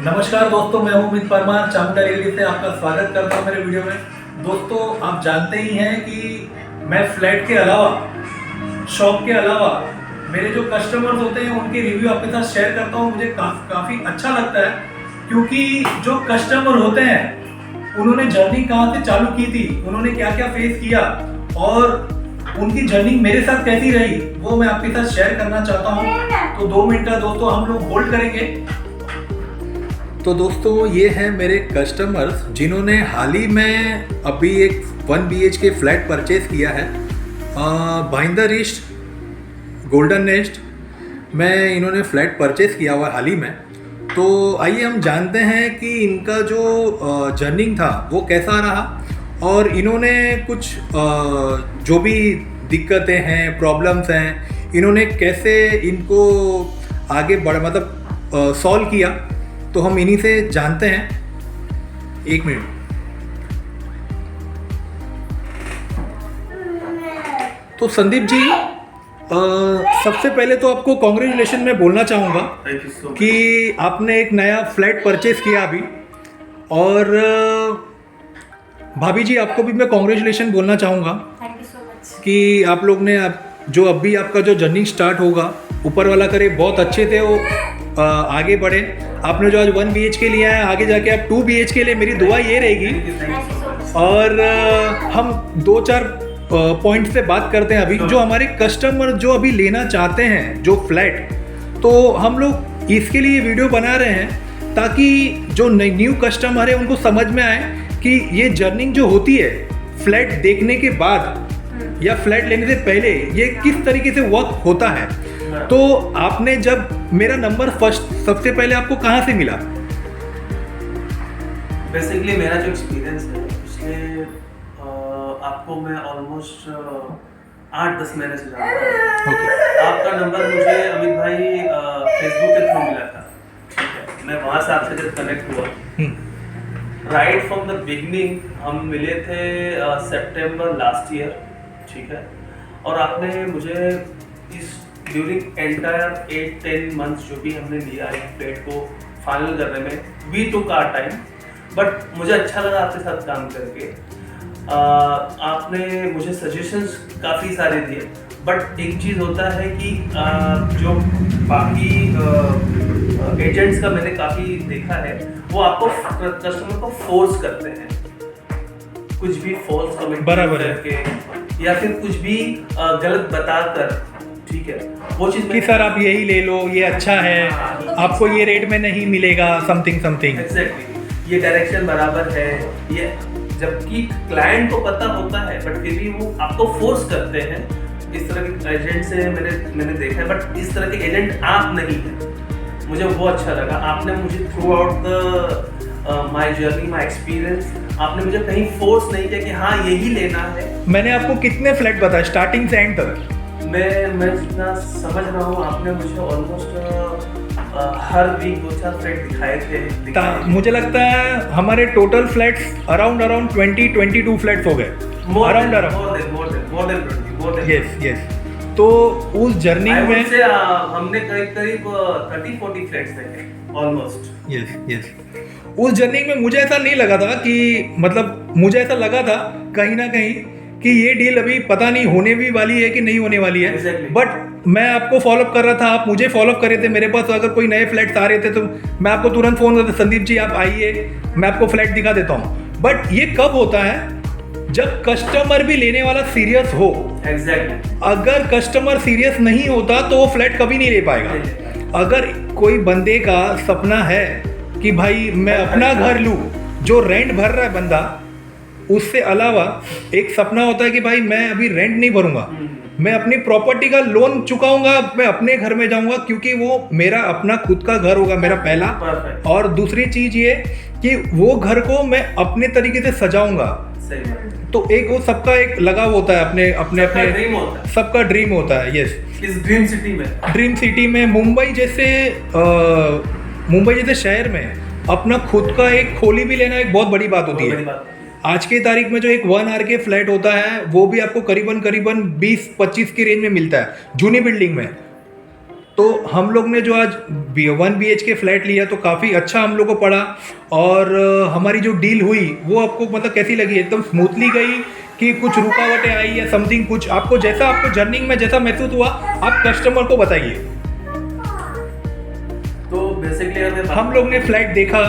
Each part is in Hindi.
नमस्कार दोस्तों, मैं हूं अमित परमार चामुंडा रियलिटी से आपका स्वागत करता हूं मेरे वीडियो में। दोस्तों, आप जानते ही हैं कि मैं फ्लैट के अलावा, शॉप के अलावा मेरे जो कस्टमर्स होते हैं उनके रिव्यू आपके साथ शेयर करता हूं। मुझे काफ़ी अच्छा लगता है क्योंकि जो कस्टमर होते हैं उन्होंने जर्नी कहाँ से चालू की थी, उन्होंने क्या क्या फेस किया और उनकी जर्नी मेरे साथ कैसी रही, वो मैं आपके साथ शेयर करना चाहता हूँ। तो 2 मिनट का दोस्तों हम लोग होल्ड करेंगे। तो दोस्तों, ये हैं मेरे कस्टमर्स जिन्होंने हाल ही में अभी एक 1 BHK फ्लैट परचेज किया है भाईंदर ईस्ट गोल्डन नेस्ट में। इन्होंने फ्लैट परचेज किया हुआ हाल ही में। तो आइए हम जानते हैं कि इनका जो जर्निंग था वो कैसा रहा और इन्होंने कुछ जो भी दिक्कतें हैं, प्रॉब्लम्स हैं, इन्होंने कैसे इनको आगे सॉल्व किया। तो हम इन्हीं से जानते हैं। 1 मिनट। तो संदीप जी, सबसे पहले तो आपको कॉन्ग्रेचुलेशन मैं बोलना चाहूँगा कि आपने एक नया फ्लैट परचेज किया अभी। और भाभी जी, आपको भी मैं कॉन्ग्रेचुलेशन बोलना चाहूँगा कि आप लोग ने जो अभी आपका जो जर्नी स्टार्ट होगा, ऊपर वाला करे बहुत अच्छे थे वो आगे बढ़े। आपने जो आज 1 BHK लिया है, आगे जाके आप 2 BHK ले, मेरी दुआ ये रहेगी। और हम 2-4 पॉइंट से बात करते हैं अभी। जो हमारे कस्टमर जो अभी लेना चाहते हैं जो फ्लैट, तो हम लोग इसके लिए वीडियो बना रहे हैं ताकि जो न्यू कस्टमर है उनको समझ में आए कि ये जर्नी जो होती है फ्लैट देखने के बाद या फ्लैट लेने से पहले ये किस तरीके से वर्क होता है। तो आपने जब मेरा नंबर सबसे पहले आपको कहाँ से मिला? बेसिकली मेरा जो एक्सपीरियंस है उसमें आपको मैं ऑलमोस्ट 8-10 महीने से जानता हूँ। Okay. आपका नंबर मुझे अमित भाई फेसबुक के थ्रू मिला था, ठीक है। मैं वहाँ से आपसे जब कनेक्ट हुआ, राइट फ्रॉम द बिगनिंग हम मिले थे सितंबर लास्ट ईयर, ठीक है। और आपने मुझे इस ड्यूरिंग एंटायर 8-10 मंथ्स जो भी हमने लिया है फ्लैट को फाइनल करने में, we took our time, but मुझे अच्छा लगा आपके साथ काम करके। आपने मुझे सजेशंस काफ़ी सारे दिए, बट एक चीज़ होता है कि जो बाकी एजेंट्स का मैंने काफ़ी देखा है, वो आपको कस्टमर को फोर्स करते हैं, कुछ भी फॉल्स कमेंट करके या फिर कुछ भी गलत बताकर, ठीक है, वो चीज़ कि सर आप यही ले लो, ये अच्छा है, आपको ये रेट में नहीं मिलेगा, समथिंग। एग्जैक्टली, ये डायरेक्शन बराबर है, ये जबकि क्लाइंट को पता होता है बट फिर भी वो आपको फोर्स करते हैं। इस तरह के एजेंट से मैंने देखा है, बट इस तरह के एजेंट आप नहीं हैं। मुझे वो अच्छा लगा। आपने मुझे through out the my journey, my experience, आपने मुझे कहीं फोर्स नहीं किया कि हाँ यही लेना है। मैंने आपको कितने फ्लैट बताए स्टार्टिंग से एंड तक? मैं जितना समझ रहा हूँ आपने मुझे ऑलमोस्ट हर वीक 2-4 फ्लैट दिखाए थे। मुझे लगता है हमारे टोटल फ्लैट्स अराउंड 20-22 फ्लैट्स हो गए। यस। तो उस जर्नी में हमने करीब 30-40 फ्लैट्स देखे ऑलमोस्ट। यस। उस जर्नी में मुझे ऐसा नहीं लगा था कि मुझे ऐसा लगा था कहीं ना कहीं कि ये डील अभी पता नहीं होने भी वाली है कि नहीं होने वाली है। Exactly. बट मैं आपको फॉलोअप कर रहा था, आप मुझे फॉलोअप कर रहे थे। मेरे पास अगर कोई नए फ्लैट्स आ रहे थे तो मैं आपको तुरंत फोन करता, संदीप जी आप आइए, मैं आपको फ्लैट दिखा देता हूँ। बट ये कब होता है? जब कस्टमर भी लेने वाला सीरियस हो। Exactly. अगर कस्टमर सीरियस नहीं होता तो वो फ्लैट कभी नहीं ले पाएगा। अगर कोई बंदे का सपना है कि भाई मैं अपना घर लूँ, जो रेंट भर रहा है बंदा, उससे अलावा एक सपना होता है कि भाई मैं अभी रेंट नहीं भरूंगा, मैं अपनी प्रॉपर्टी का लोन चुकाऊंगा, मैं अपने घर में जाऊंगा क्योंकि वो मेरा अपना खुद का घर होगा, मेरा पहला। और दूसरी चीज ये कि वो घर को मैं अपने तरीके से सजाऊंगा। तो एक वो सबका एक लगाव होता है, अपने ड्रीम होता है, सबका ड्रीम होता है। यस, इस ड्रीम सिटी में मुंबई जैसे शहर में अपना खुद का एक खोली भी लेना एक बहुत बड़ी बात होती है। आज की तारीख में जो एक 1 RK फ्लैट होता है वो भी आपको करीबन 20-25 की रेंज में मिलता है जूनी बिल्डिंग में। तो हम लोग ने जो आज 1 BHK फ्लैट लिया तो काफ़ी अच्छा हम लोग को पड़ा। और हमारी जो डील हुई वो आपको मतलब कैसी लगी? एकदम स्मूथली गई कि कुछ रुकावटें आई या समथिंग? कुछ आपको जर्नी में जैसा महसूस हुआ आप कस्टमर को बताइए। तो बेसिकली हम लोग ने फ्लैट देखा,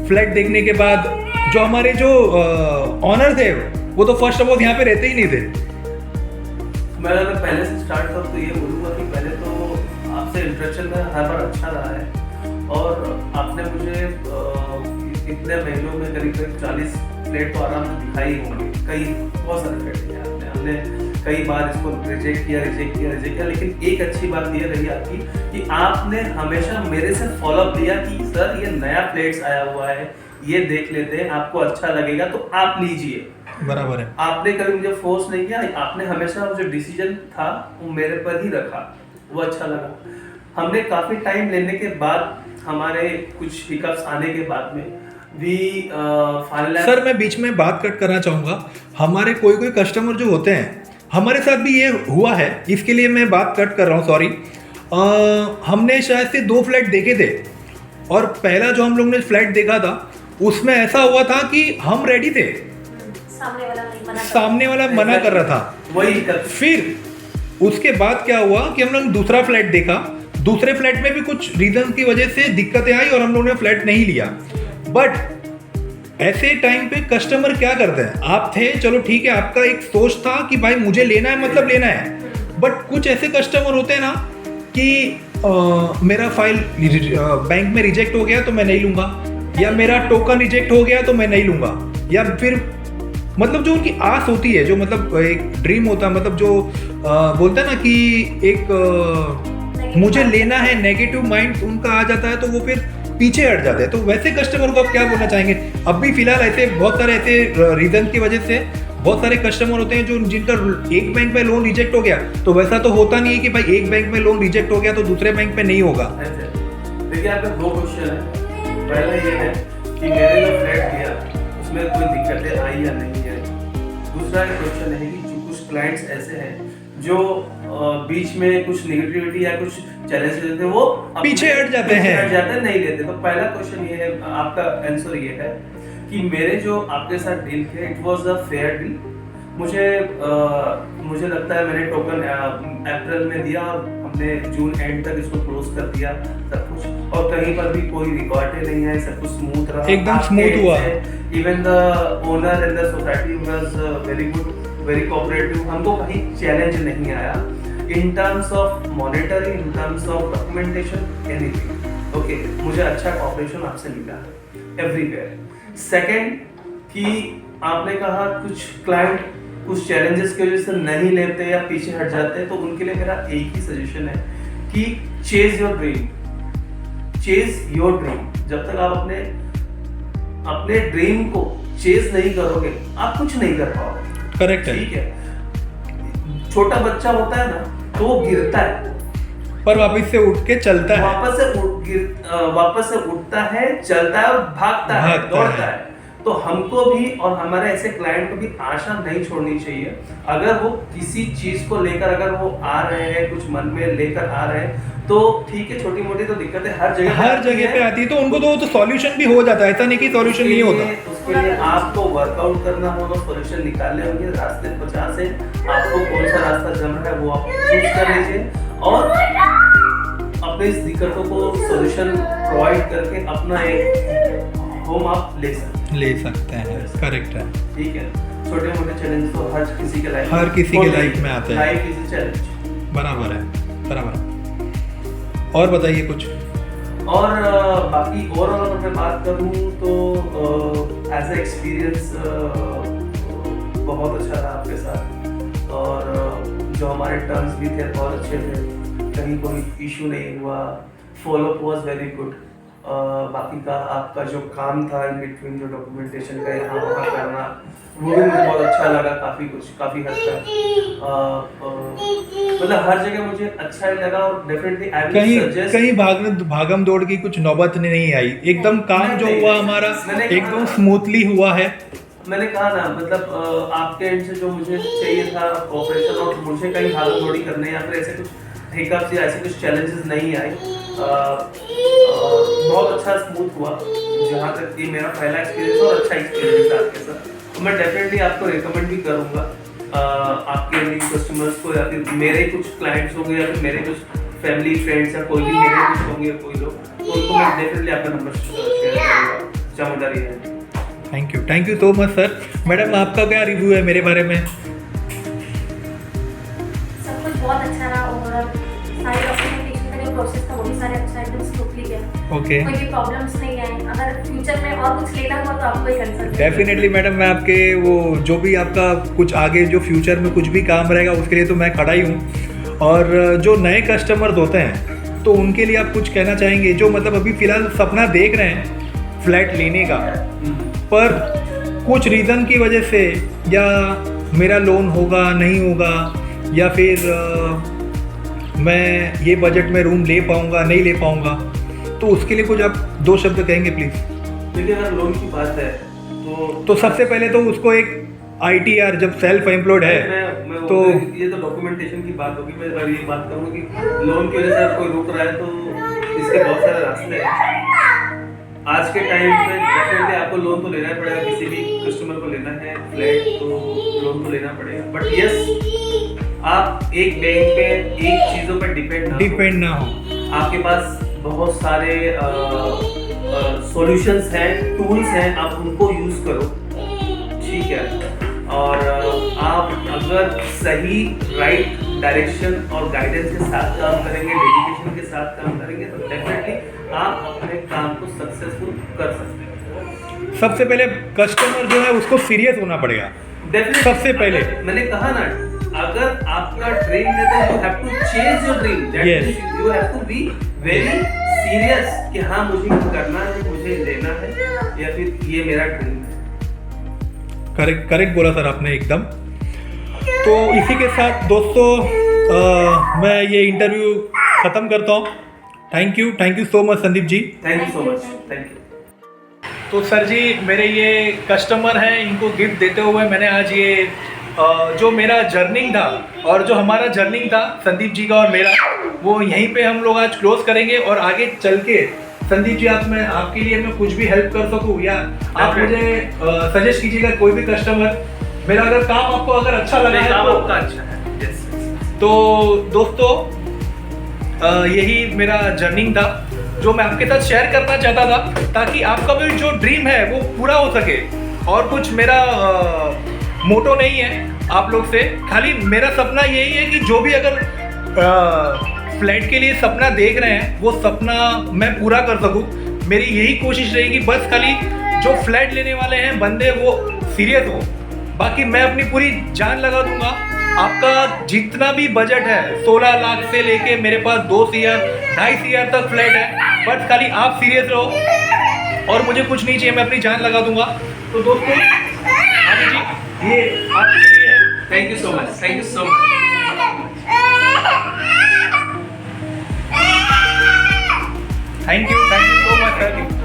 फ्लैट देखने के बाद जो हमारे जो ऑनर थे वो तो फर्स्ट ऑफ ऑल यहाँ पे रहते ही नहीं थे। मैं पहले से स्टार्ट करूँ तो ये बोलूँगा कि पहले तो आपसे इंटरेक्शन में हर बार अच्छा रहा है और आपने मुझे इतने महीनों में करीब 40 फ्लैट तो आराम से दिखाई होंगे। बहुत सारे फ्लैट दिए हमने कई बार इसको रिजेक्ट किया, लेकिन एक अच्छी बात ये रही आपकी कि आपने हमेशा मेरे से फॉलोअप लिया कि सर ये नया फ्लैट्स आया हुआ है, ये देख लेते हैं, आपको अच्छा लगेगा तो आप लीजिए। बराबर है। आपने कभी मुझे फोर्स नहीं किया, आपने हमेशा जो डिसीजन था वो मेरे पर ही रखा, वो अच्छा लगा। हमने काफी टाइम लेने के बाद हमारे कुछ हिकअप्स आने के बाद में भी फाइनल। सर मैं बीच में बात कट करना चाहूँगा। हमारे कोई कस्टमर जो होते हैं, हमारे साथ भी ये हुआ है, इसके लिए मैं बात कट कर रहा हूँ, सॉरी। हमने शायद से 2 फ्लैट देखे थे और पहला जो हम लोग ने फ्लैट देखा था उसमें ऐसा हुआ था कि हम रेडी थे, सामने वाला मना कर रहा था। वही फिर उसके बाद क्या हुआ कि हम लोग दूसरा फ्लैट देखा, दूसरे फ्लैट में भी कुछ रीजन की वजह से दिक्कतें आई और हम लोगों ने फ्लैट नहीं लिया। बट ऐसे टाइम पे कस्टमर क्या करते हैं, आप थे चलो ठीक है, आपका एक सोच था कि भाई मुझे लेना है मतलब लेना है। बट कुछ ऐसे कस्टमर होते हैं ना कि मेरा फाइल बैंक में रिजेक्ट हो गया तो मैं नहीं लूंगा, या मेरा टोकन रिजेक्ट हो गया तो मैं नहीं लूंगा, या फिर मतलब जो उनकी आस होती है, जो मतलब एक ड्रीम होता है, मतलब जो बोलते हैं ना कि एक मुझे लेना है, नेगेटिव माइंड उनका आ जाता है तो वो फिर पीछे हट जाते हैं। तो वैसे कस्टमर को आप क्या बोलना चाहेंगे? अब भी फिलहाल ऐसे बहुत सारे ऐसे रीजन की वजह से बहुत सारे कस्टमर होते हैं जो जिनका एक बैंक में लोन रिजेक्ट हो गया, तो वैसा तो होता नहीं है कि भाई एक बैंक में लोन रिजेक्ट हो गया तो दूसरे बैंक में नहीं होगा। देखिए आपका 2 क्वेश्चन है। पहला ये है कि मेरे जो फ्लैट लिया उसमें कोई दिक्कतें आई या नहीं है। दूसरा क्वेश्चन है कि जो कुछ क्लाइंट्स ऐसे हैं जो बीच में कुछ नेगेटिविटी या कुछ चैलेंज देते हैं वो पीछे हट जाते हैं, नहीं लेते। तो पहला क्वेश्चन ये है, आपका आंसर ये है कि मेरे जो आपके साथ डील थे it was a fair deal. मुझे लगता है मैंने टोकन अप्रैल में दिया और हमने जून एंड तक इसको क्लोज कर दिया सब कुछ, और कहीं पर भी कोई रिकॉर्ड नहीं है, सब कुछ स्मूथ रहा, एकदम स्मूथ हुआ। Even the owner and the society was very good, very cooperative. हमको कहीं चैलेंज नहीं आया in terms of monetary, in terms of documentation, anything. Okay, मुझे अच्छा कोऑपरेशन आपसे मिला एवरीवेयर। सेकंड कि आपने कहा कुछ क्लाइंट कुछ चैलेंजेस की वजह से नहीं लेते या पीछे हट जाते हैं, तो उनके लिए मेरा एक ही सजेशन है कि chase your dream, chase your dream. जब तक आप अपने ड्रीम को चेज नहीं करोगे आप कुछ नहीं कर पाओगे। करेक्ट है, ठीक है। छोटा बच्चा होता है ना तो वो गिरता है पर वापस से उठ के चलता है, वापस से उठता है, चलता है और भागता है, दौड़ता है। तो हमको भी और हमारे ऐसे क्लाइंट को भी आशा नहीं छोड़नी चाहिए। अगर वो किसी चीज को लेकर अगर वो आ रहे हैं, कुछ मन में लेकर आ रहे हैं, तो ठीक है, छोटी मोटी तो दिक्कतें हर जगह पे आती है, तो उनको तो सॉल्यूशन भी हो जाता है, ऐसा नहीं कि सॉल्यूशन नहीं होता। उसके लिए आपको वर्कआउट करना होगा, सॉल्यूशन निकालने होंगे, रास्ते 50 है, आपको कौन सा रास्ता जम रहा है वो आप चूज कर लीजिए और अपने इस दिक्कतों को सॉल्यूशन प्रोवाइड करके अपना एक होम आप ले सकते हैं। करेक्ट है, ठीक है। छोटे मोटे चैलेंज तो हर किसी के लाइफ में आते हैं, लाइफ इज अ चैलेंज। बराबर है। और बताइए कुछ और बाकी ओवरऑल अगर मैं बात करूं तो एज ए एक्सपीरियंस बहुत अच्छा रहा आपके साथ, और जो हमारे टर्म्स भी थे बहुत अच्छे थे, कहीं कोई इशू नहीं हुआ, फॉलोअप वाज वेरी गुड। बाकी का आपका जो काम था इन बिटवीन, जो डॉक्यूमेंटेशन का यहाँ वहाँ करना, वो भी मुझे बहुत अच्छा लगा, काफ़ी हद तक मतलब हर जगह मुझे अच्छा ही लगा। और डेफिनेटली आई विल सजेस्ट, कहीं भागम दौड़ की कुछ नौबत नहीं आई, एकदम काम जो हुआ हमारा एकदम स्मूथली हुआ है। मैंने कहा ना, मतलब आपके एंड से जो मुझे चाहिए था कोऑपरेशन, और मुझे कहीं भागम दौड़ी करने या फिर ऐसे कुछ हिकअप्स या ऐसे कुछ चैलेंजेस नहीं आए। बहुत अच्छा स्मूथ हुआ, जहाँ तक कि मेरा पहला एक्सपीरियंस और अच्छा एक्सपीरियंस था आपके साथ। तो मैं डेफिनेटली आपको रिकमेंड भी करूँगा आपके न्यू कस्टमर्स को, या फिर मेरे कुछ क्लाइंट्स होंगे या फिर मेरे कुछ फैमिली फ्रेंड्स या कोई भी मेरे कुछ होंगे कोई लोग, तो उनको मैं डेफिनेटली आपका नंबर शेयर करूँगा Chamunda real. Thank you so much sir. Madam आपका क्या रिव्यू है मेरे बारे में? सब कुछ बहुत अच्छा रहा, ओवरऑल सारे डॉक्यूमेंटेशन का जो प्रोसेस था वो भी सारे अच्छा एकदम स्मूथली गया। ओके, कोई भी प्रॉब्लम्स नहीं आए। अगर फ्यूचर में और कुछ लेना हुआ तो आपको ही कंसल्ट डेफिनेटली मैडम, मैं आपके वो जो भी आपका कुछ आगे जो फ्यूचर में कुछ भी काम रहेगा उसके लिए तो मैं खड़ा ही हूँ। और जो नए कस्टमर्स होते हैं तो उनके लिए आप कुछ कहना चाहेंगे, जो मतलब अभी फ़िलहाल सपना देख रहे हैं फ्लैट लेने का, पर कुछ रीज़न की वजह से, या मेरा लोन होगा नहीं होगा, या फिर मैं ये बजट में रूम ले पाऊँगा नहीं ले पाऊँगा, तो उसके लिए कुछ आप 2 शब्द कहेंगे प्लीज़? देखिए, अगर लोन की बात है तो सबसे पहले तो उसको एक ITR जब सेल्फ एम्प्लॉयड है मैं तो ये तो डॉक्यूमेंटेशन की बात होगी। मैं अगर ये बात करूँगा कि लोन की वजह से कोई रुक रहा है तो इसके बहुत सारे रास्ते हैं। आज के टाइम में डेफिनेटली आपको लोन तो लेना ही पड़ेगा, किसी भी कस्टमर को लेना है फ्लैट तो लोन तो लेना पड़ेगा। बट यस, आप एक बैंक पे एक चीज़ों पर डिपेंड ना हो। आपके पास बहुत सारे सॉल्यूशंस हैं, टूल्स हैं, आप उनको यूज़ करो, ठीक है। और आप अगर सही राइट डायरेक्शन और गाइडेंस के साथ काम करेंगे, डेडिकेशन के साथ काम करेंगे, तो डेफिनेटली आप अपने काम को सक्सेसफुल कर सकते हैं। सबसे पहले कस्टमर जो है उसको सीरियस होना पड़ेगा सबसे पहले। मैंने कहा ना, अगर आपका ड्रीम है तो you have to change your dream, you have to be very serious कि हाँ मुझे करना है, मुझे लेना है, या फिर ये मेरा ड्रीम है। करेक्ट बोला सर आपने एकदम। तो इसी के साथ दोस्तों मैं ये इंटरव्यू ख़त्म करता हूँ। Thank you so much Sandeep ji. Thank you so much, thank you. तो सर जी, मेरे ये कस्टमर हैं, इनको गिफ्ट देते हुए मैंने आज ये जो मेरा जर्निंग था और जो हमारा जर्निंग था संदीप जी का और मेरा, वो यहीं पे हम लोग आज क्लोज करेंगे। और आगे चल के संदीप जी आपके लिए मैं कुछ भी हेल्प कर सकूँ, या आप मुझे सजेस्ट कीजिएगा कोई भी कस्टमर, मेरा अगर काम आपको अगर अच्छा लगा है तो अच्छा है। तो दोस्तों यही मेरा जर्निंग था जो मैं आपके साथ शेयर करना चाहता था, ताकि आपका भी जो ड्रीम है वो पूरा हो सके। और कुछ मेरा मोटो नहीं है आप लोग से, खाली मेरा सपना यही है कि जो भी अगर फ्लैट के लिए सपना देख रहे हैं वो सपना मैं पूरा कर सकूं। मेरी यही कोशिश रहेगी, बस खाली जो फ्लैट लेने वाले हैं बंदे वो सीरियस हो, बाकी मैं अपनी पूरी जान लगा दूंगा। आपका जितना भी बजट है 16 लाख से लेके मेरे पास 2 CR 2.5 CR तक फ्लैट है, बस खाली आप सीरियस रहो और मुझे कुछ नहीं चाहिए, मैं अपनी जान लगा दूंगा। तो दोस्तों आदि जी, ये आपके लिए है। Thank you so much, thank you so much. Thank you so much sir.